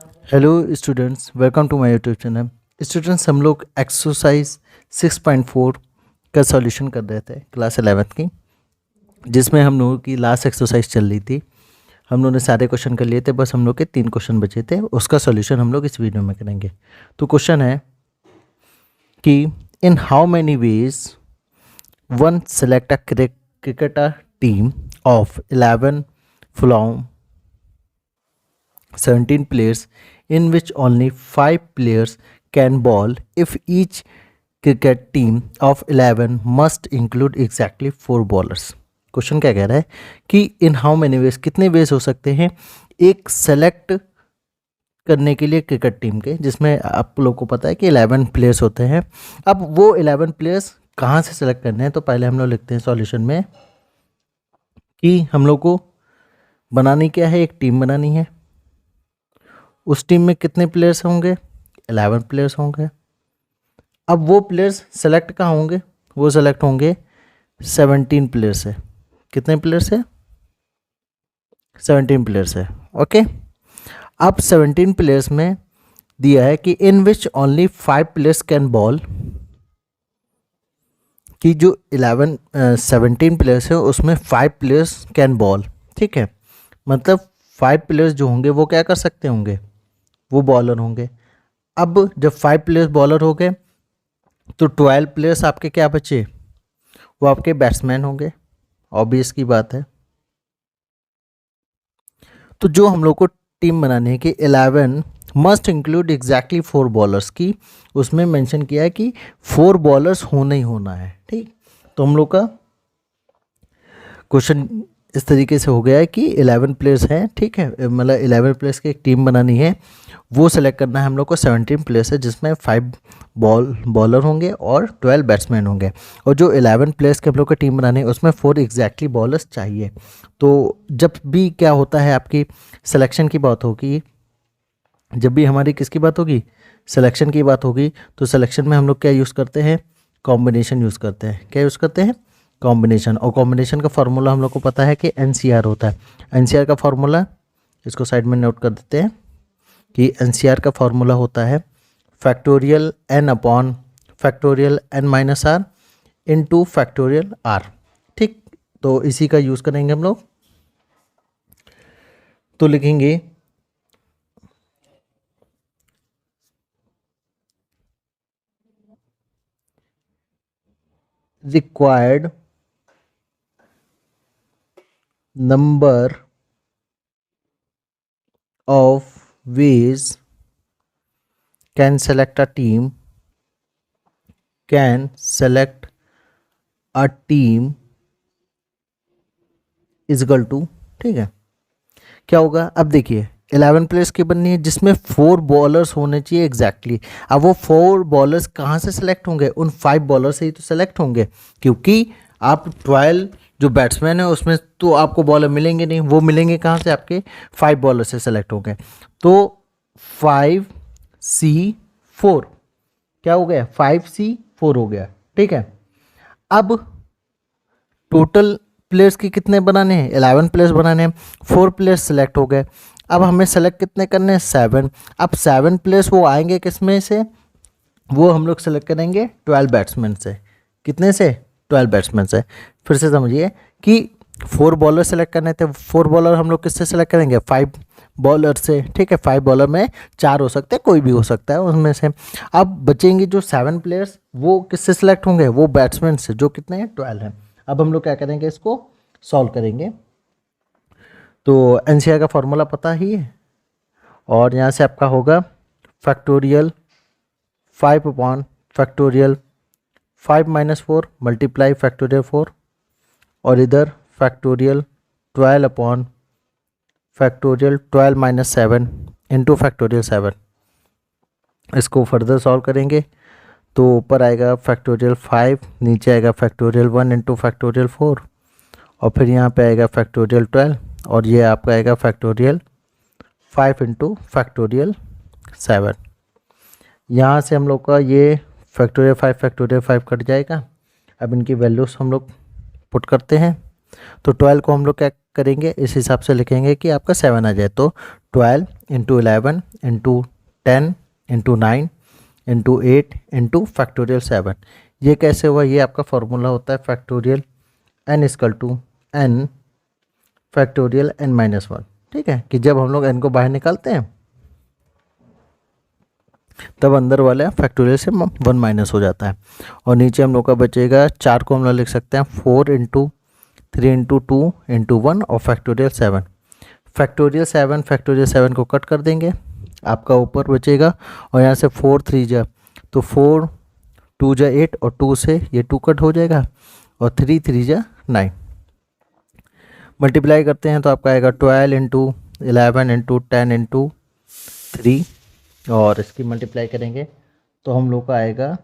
Hello students, welcome to my YouTube channel. Students, हम लोग exercise 6.4 का सॉल्यूशन कर रहे थे क्लास 11th की, जिसमें हम लोगों की लास्ट एक्सरसाइज चल रही थी। हम लोगों ने सारे क्वेश्चन कर लिए थे, बस हम लोग के 3 क्वेश्चन बचे थे। उसका सॉल्यूशन हम लोग इस वीडियो में करेंगे। तो क्वेश्चन है कि in how many ways one select a cricketer team of 11 from 17 players in which only 5 players can bowl if each cricket team of 11 must include exactly 4 bowlers। Question क्या कह रहा है कि इन हाउ मेनी वेज, कितने veg हो सकते हैं एक सेलेक्ट करने के लिए क्रिकेट टीम के, जिसमें आप लोग को पता है कि 11 प्लेयर्स होते हैं। अब वो 11 प्लेयर्स कहाँ से सेलेक्ट करने हैं, तो पहले हम लोग लिखते हैं सॉल्यूशन में कि हम लोग को बनानी क्या है, एक टीम बनानी है। उस टीम में कितने प्लेयर्स होंगे, 11 प्लेयर्स होंगे। अब वो प्लेयर्स सेलेक्ट कहाँ होंगे, वो सेलेक्ट होंगे 17 प्लेयर्स से। कितने प्लेयर्स है, 17 प्लेयर्स है। ओके, अब 17 प्लेयर्स में दिया है कि in which only 5 players can ball, कि जो 17 प्लेयर्स है उसमें 5 प्लेयर्स कैन बॉल। ठीक है, मतलब 5 प्लेयर्स जो होंगे वो क्या कर सकते होंगे, वो बॉलर होंगे। अब जब 5 प्लेयर्स बॉलर हो गए तो 12 प्लेयर्स आपके क्या बचे, वो आपके बैट्समैन होंगे। ऑब्वियस की बात है। तो जो हम लोग को टीम बनानी है कि 11 मस्ट इंक्लूड एग्जैक्टली 4 बॉलर्स की, उसमें मेंशन किया है कि 4 बॉलर्स होना ही होना है। ठीक, तो हम लोग का क्वेश्चन इस तरीके से हो गया है कि 11 प्लेयर्स हैं। ठीक है, मतलब 11 प्लेयर्स की एक टीम बनानी है, वो सेलेक्ट करना है हम लोग को। 17 प्लेयर्स है जिसमें 5 बॉलर होंगे और 12 बैट्समैन होंगे। और जो 11 प्लेयर्स के हम लोग को टीम बनानी है उसमें 4 एग्जैक्टली बॉलर्स चाहिए। तो जब भी क्या होता है, आपकी सिलेक्शन की बात होगी, जब भी हमारी किसकी बात होगी, सिलेक्शन की बात होगी, तो सिलेक्शन में हम लोग क्या यूज़ करते हैं, कॉम्बिनेशन यूज़ करते हैं। क्या यूज़ करते हैं, कॉम्बिनेशन। और कॉम्बिनेशन का फार्मूला हम लोग को पता है कि NCR होता है। NCR का फार्मूला, इसको साइड में नोट कर देते हैं कि NCR का फार्मूला होता है factorial n upon factorial n minus r into factorial r. ठीक, तो इसी का यूज़ करेंगे हम लोग। तो लिखेंगे required number of ways can select a team is equal to, ठीक है, क्या होगा। अब देखिए 11 प्लेयर्स की बननी है जिसमें 4 बॉलर्स होने चाहिए एग्जैक्टली। अब वो 4 बॉलर्स कहाँ से सेलेक्ट होंगे, उन 5 बॉलर से ही तो सेलेक्ट होंगे, क्योंकि आप 12 जो बैट्समैन है उसमें तो आपको बॉलर मिलेंगे नहीं, वो मिलेंगे कहाँ से, आपके 5 बॉलर से सेलेक्ट होंगे। तो 5C4 क्या हो गया, 5C4 हो गया। ठीक है, अब टोटल प्लेयर्स की कितने बनाने हैं, 11 प्लेयर्स बनाने हैं। 4 प्लेयर्स सेलेक्ट हो गए। अब हमें सेलेक्ट कितने करने हैं, 7। अब 7 प्लेयर्स वो आएंगे किस में से, वो हम लोग सेलेक्ट करेंगे 12 बैट्समैन से। कितने से, 12 बैट्समैन से। फिर से समझिए कि 4 बॉलर सेलेक्ट करने थे। 4 बॉलर हम लोग किससे सेलेक्ट करेंगे, 5 बॉलर से। ठीक है, 5 बॉलर में 4 हो सकते हैं, कोई भी हो सकता है उसमें से। अब बचेंगे जो 7 प्लेयर्स, वो किससे सेलेक्ट होंगे, वो बैट्समैन से, जो कितने हैं, 12 हैं। अब हम लोग क्या करेंगे, इसको सॉल्व करेंगे। तो NCR का फॉर्मूला पता ही है, और यहाँ से आपका होगा factorial 5 upon factorial 5 minus 4 multiply factorial 4, और इधर factorial 12 upon factorial 12 minus 7 into factorial 7। इसको फर्दर सॉल्व करेंगे तो ऊपर आएगा फैक्टोरियल 5, नीचे आएगा फैक्टोरियल 1 इंटू फैक्टोरियल 4, और फिर यहाँ पे आएगा फैक्टोरियल 12, और ये आपका आएगा फैक्टोरियल 5 इंटू फैक्टोरियल 7। यहाँ से हम लोग का ये फैक्टोरियल 5 कट जाएगा। अब इनकी वैल्यूज़ हम लोग पुट करते हैं। तो 12 को हम लोग क्या करेंगे इस हिसाब से लिखेंगे कि आपका 7 आ जाए। तो 12 into 11 into 10 into 9 into 8 into factorial 7। ये कैसे हुआ? ये आपका फॉर्मूला होता है factorial n equal to n factorial n-1। ठीक है, कि जब हम लोग n को बाहर निकालते हैं तब अंदर वाले फैक्टोरियल से 1 माइनस हो जाता है। और नीचे हम लोग का बचेगा 4 को हम लोग लिख सकते हैं 4 इंटू 3 इंटू 2 इंटू 1 और फैक्टोरियल 7। फैक्टोरियल 7 को कट कर देंगे, आपका ऊपर बचेगा। और यहाँ से 4 3 जा तो 4 2 जा 8 और 2 से ये 2 कट हो जाएगा और 3 3 जा 9। मल्टीप्लाई करते हैं तो आपका आएगा 12 इंटू 11 इंटू 10 इंटू 3 और इसकी मल्टीप्लाई करेंगे तो हम लोग का आएगा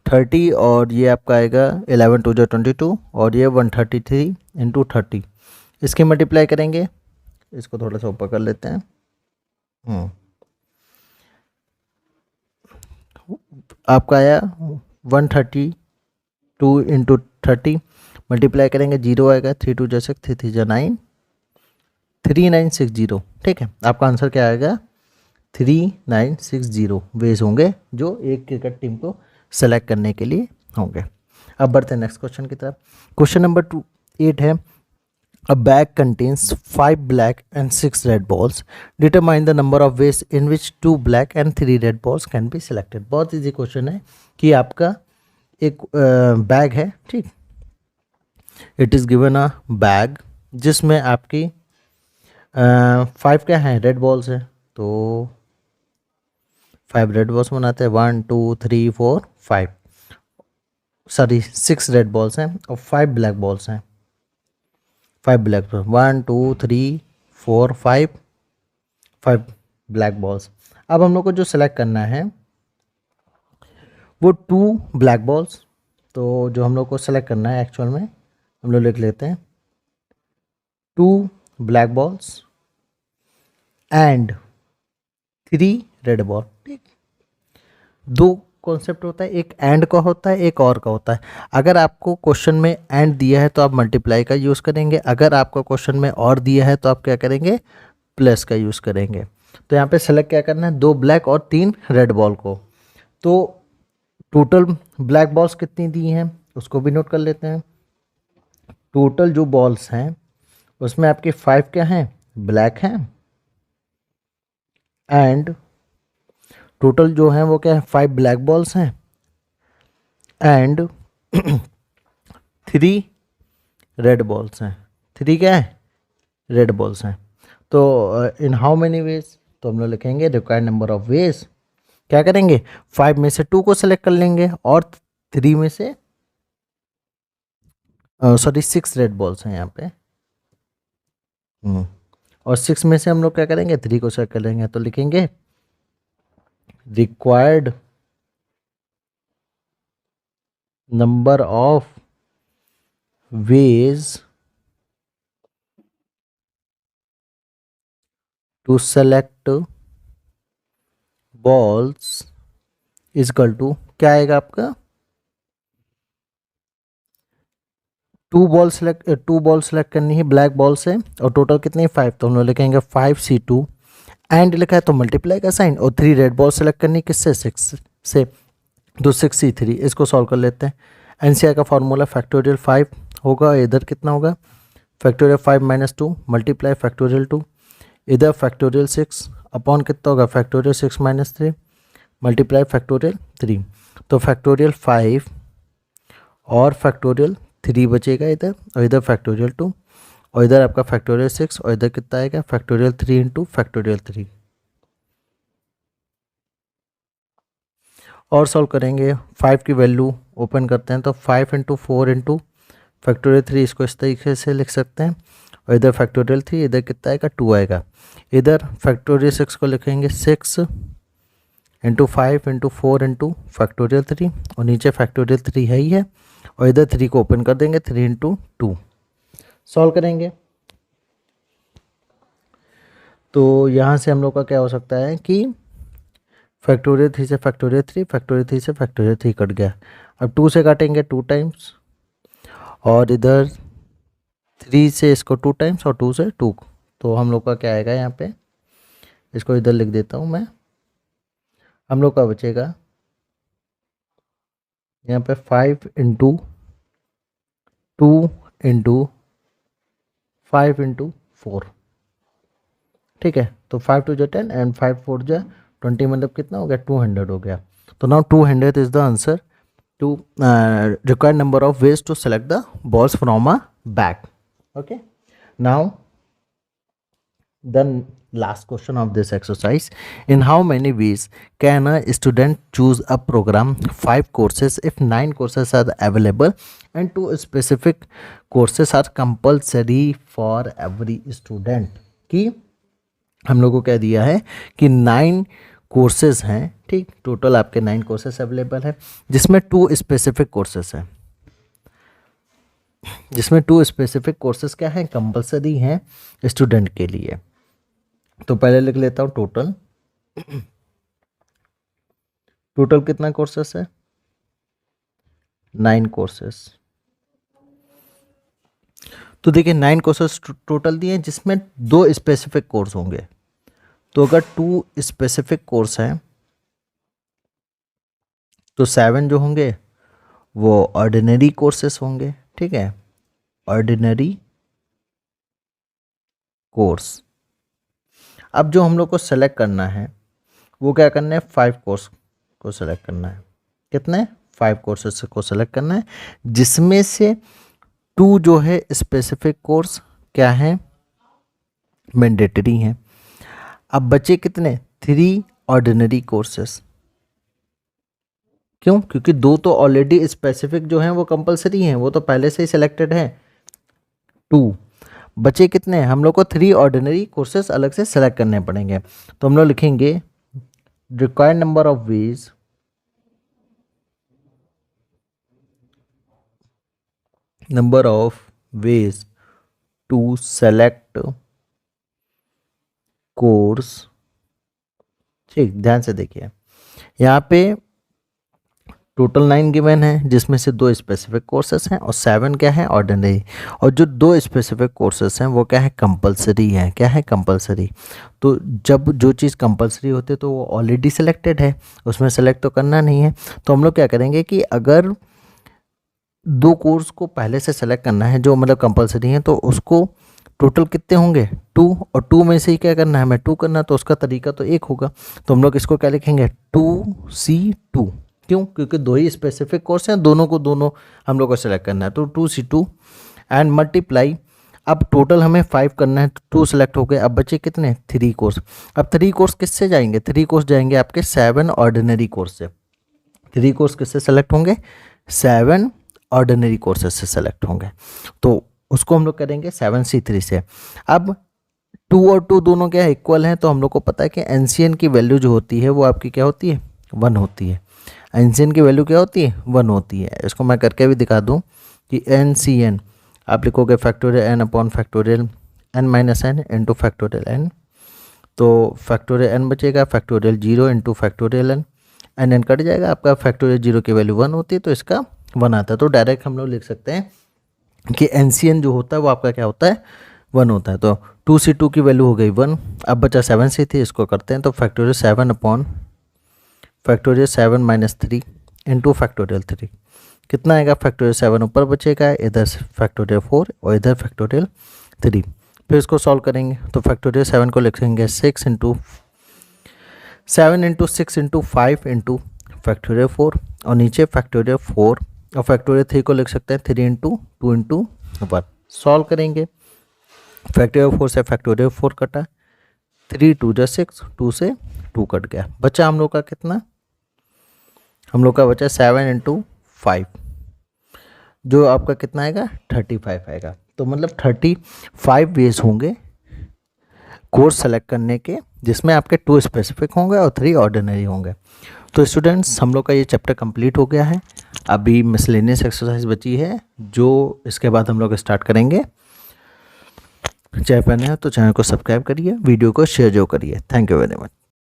30 और ये आपका आएगा 11 2 जा 22 और ये 133 इंटू 30। इसकी मल्टीप्लाई करेंगे, इसको थोड़ा सा ऊपर कर लेते हैं। आपका आया 132 इंटू 30, मल्टीप्लाई करेंगे 0 आएगा, 3 2 जा 6 3 3 जा 9 3960। ठीक है, आपका आंसर क्या आएगा? 3960 वेज होंगे जो एक क्रिकेट टीम को सेलेक्ट करने के लिए होंगे। अब बढ़ते हैं नेक्स्ट क्वेश्चन की तरफ। क्वेश्चन नंबर 8 है A bag contains 5 black and 6 red balls. Determine the number of ways in which 2 black and 3 red balls can be selected. बहुत इजी क्वेश्चन है कि आपका एक बैग है, ठीक, it is given a bag जिसमें आपकी 5 क्या हैं? रेड बॉल्स है। तो 5 रेड बॉल्स बनाते हैं, 1 2 3 4 5, सॉरी 6 रेड बॉल्स हैं और 5 ब्लैक बॉल्स हैं। 5 ब्लैक, 1 2 3 4 5 ब्लैक बॉल्स। अब हम लोग को जो सेलेक्ट करना है वो 2 ब्लैक बॉल्स। तो जो हम लोग को सेलेक्ट करना है एक्चुअल में हम लोग लिख लेते हैं 2 black balls and 3 red ball. ठीक, दो कॉन्सेप्ट होता है, एक एंड का होता है, एक और का होता है। अगर आपको क्वेश्चन में एंड दिया है तो आप मल्टीप्लाई का यूज़ करेंगे, अगर आपको क्वेश्चन में और दिया है तो आप क्या करेंगे? प्लस का यूज़ करेंगे। तो यहाँ पे सेलेक्ट क्या करना है? 2 ब्लैक और 3 रेड बॉल को। तो टोटल ब्लैक बॉल्स कितनी दी हैं उसको भी नोट कर लेते हैं। टोटल जो बॉल्स हैं उसमें आपके 5 क्या हैं? ब्लैक हैं एंड टोटल जो है वो क्या है? 5 ब्लैक बॉल्स हैं एंड 3 रेड बॉल्स हैं। 3 क्या है? रेड बॉल्स हैं। तो इन हाउ मेनी वेज? तो हम लोग लिखेंगे रिक्वायर्ड नंबर ऑफ वेज। क्या करेंगे? 5 में से 2 को सेलेक्ट कर लेंगे और 3 में से सॉरी 6 रेड बॉल्स हैं यहाँ पे। और 6 में से हम लोग क्या करेंगे? 3 को सेलेक्ट कर लेंगे। तो लिखेंगे required number of ways to select balls is equal to क्या आएगा आपका? 2 बॉल सेलेक्ट करनी है ब्लैक बॉल से और टोटल कितनी? 5। तो हम लोग लिखेंगे 5C2 एंड लिखा है तो मल्टीप्लाई का साइन। और 3 रेड बॉल सेलेक्ट करनी किससे? 6 से, तो 6C3। इसको सॉल्व कर लेते हैं। एनसीआर का फॉर्मूला फैक्टोरियल 5 होगा, इधर कितना होगा? फैक्टोरियल 5 माइनस 2 मल्टीप्लाई फैक्टोरियल 2, इधर फैक्टोरियल 6 अपॉन कितना होगा? Factorial 6 minus 3 multiply factorial 3। तो फैक्टोरियल 5 और फैक्टोरियल 3 बचेगा इधर, और इधर फैक्टोरियल 2 और इधर आपका फैक्टोरियल 6 और इधर कितना आएगा? Factorial 3 into factorial 3। और सॉल्व करेंगे, 5 की वैल्यू ओपन करते हैं तो 5 इंटू 4 इंटू फैक्टोरियल 3, इसको इस तरीके से लिख सकते हैं। और इधर फैक्टोरियल 3, इधर कितना आएगा? 2 आएगा। इधर फैक्टोरियल 6 को लिखेंगे 6 इंटू 5 इंटू 4 इंटू फैक्टोरियल 3 और नीचे फैक्टोरियल 3 है ही है। और इधर 3 को ओपन कर देंगे, 3 इंटू 2। सॉल्व करेंगे तो यहाँ से हम लोग का क्या हो सकता है कि फैक्टोरियल 3 से फैक्टोरियल 3, फैक्टोरियल 3 से फैक्टोरियल 3 कट गया। अब 2 से काटेंगे 2 टाइम्स, और इधर 3 से इसको 2 टाइम्स और 2 से 2, तो हम लोग का क्या आएगा यहाँ पे, इसको इधर लिख देता हूँ मैं। हम लोग का बचेगा यहाँ पे 5 इंटू 2 इंटू 5 इंटू 4, ठीक है। तो 5 2 10 एंड 5 4 20, मतलब कितना हो गया, 200 हो गया। तो now 200 is the answer to required number of ways to select the balls from a bag. Okay, now the last question of this exercise: in how many ways can a student choose a program 5 courses if 9 courses are available and 2 specific courses are compulsory for every student? कि हम लोग को क्या दिया है कि 9 courses हैं, ठीक, टोटल आपके 9 कोर्सेज अवेलेबल है, जिसमें 2 स्पेसिफिक कोर्सेज हैं, जिसमें 2 स्पेसिफिक कोर्सेज क्या हैं, कंपलसरी हैं स्टूडेंट के लिए। तो पहले लिख लेता हूँ टोटल। टोटल कितना कोर्सेस है, 9 कोर्सेस। तो देखिए 9 कोर्सेस टोटल दिए हैं, जिसमें 2 स्पेसिफिक कोर्स होंगे। तो अगर 2 स्पेसिफिक कोर्स हैं तो 7 जो होंगे वो ऑर्डिनरी कोर्सेस होंगे, ठीक है, ऑर्डिनरी कोर्स। अब जो हम लोग को सेलेक्ट करना है वो क्या करना है, 5 कोर्स को सेलेक्ट करना है। कितने, 5 कोर्सेस को सेलेक्ट करना है, जिसमें से 2 जो है स्पेसिफिक कोर्स क्या है, मैंडेटरी हैं। अब बचे कितने, 3 ऑर्डिनरी कोर्सेस। क्यों, क्योंकि 2 तो ऑलरेडी स्पेसिफिक जो हैं वो कंपलसरी हैं, वो तो पहले से ही सिलेक्टेड है। 2 बचे कितने, हम लोग को 3 ऑर्डिनरी कोर्सेस अलग से सेलेक्ट करने पड़ेंगे। तो हम लोग लिखेंगे required number of ways to select course. ठीक, ध्यान से देखिए, यहाँ पे टोटल 9 गिवन है, जिसमें से 2 स्पेसिफिक कोर्सेस हैं और 7 क्या है, ऑर्डिनरी। और जो 2 स्पेसिफिक कोर्सेस हैं वो क्या है, कंपलसरी है। क्या है, कंपलसरी। तो जब जो चीज़ कंपलसरी होती है तो वो ऑलरेडी सिलेक्टेड है, उसमें सेलेक्ट तो करना नहीं है। तो हम लोग क्या करेंगे कि अगर 2 कोर्स को पहले से सेलेक्ट करना है जो मतलब कंपलसरी है, तो उसको टोटल कितने होंगे, 2, और 2 में से ही क्या करना है, हमें 2 करना, तो उसका तरीका तो एक होगा। तो हम लोग इसको क्या लिखेंगे, 2C2। क्यों, क्योंकि 2 ही स्पेसिफिक कोर्स हैं, दोनों हम लोग को सेलेक्ट करना है। तो 2C2 एंड मल्टीप्लाई। अब टोटल हमें 5 करना है, 2 सेलेक्ट हो गए, अब बचे कितने, 3 कोर्स। अब 3 कोर्स किससे जाएंगे, 3 कोर्स जाएंगे आपके 7 ऑर्डिनरी कोर्स से। 3 कोर्स किससे सेलेक्ट होंगे, 7 ऑर्डिनरी कोर्सेस से सेलेक्ट होंगे। तो उसको हम लोग करेंगे 7C3 से। अब 2 और 2 दोनों क्या है, इक्वल हैं, तो हम लोग को पता है कि एनसीएन की वैल्यू जो होती है वो आपकी क्या होती है, 1 होती है। एनसीएन की वैल्यू क्या होती है, 1 होती है। इसको मैं करके भी दिखा दूं कि एनसीएन आप लिखोगे factorial n upon factorial n minus n into factorial n. तो फैक्टोरियल एन बचेगा, factorial 0 into factorial n, n cut जाएगा आपका, फैक्टोरियल 0 की वैल्यू 1 होती है तो इसका 1 आता है। तो डायरेक्ट हम लोग लिख सकते हैं कि एनसीएन जो होता है वो आपका क्या होता है, 1 होता है। तो 2C2 की वैल्यू हो गई 1। अब बचा 7C3, इसको करते हैं। तो factorial 7 upon factorial 7 minus 3 into factorial 3, कितना आएगा, फैक्टोरियल 7 ऊपर बचेगा, इधर फैक्टोरियल 4 और इधर फैक्टोरियल 3। फिर इसको सॉल्व करेंगे तो फैक्टोरियल 7 को लिखेंगे 6 into 7 into 6 into 5 into factorial 4, और नीचे फैक्टोरियल 4 और फैक्टोरियल 3 को लिख सकते हैं 3 इंटू 2 इंटू 1। सॉल्व करेंगे, फैक्टोरियल 4 से फैक्टोरियल 4 कटा, 3 2 जा 6, 2 से 2 कट गया, बचा हम लोग का कितना, हम लोग का बचा 7 इंटू 5, जो आपका कितना आएगा, 35 आएगा। तो मतलब 35 वेज होंगे कोर्स सेलेक्ट करने के, जिसमें आपके 2 स्पेसिफिक होंगे और 3 ऑर्डिनरी होंगे। तो स्टूडेंट्स, हम लोग का ये चैप्टर कंप्लीट हो गया है। अभी मिसलेनियस एक्सरसाइज बची है, जो इसके बाद हम लोग स्टार्ट करेंगे। चाहे पहले तो चैनल को सब्सक्राइब करिए, वीडियो को शेयर जो करिए। Thank you very much.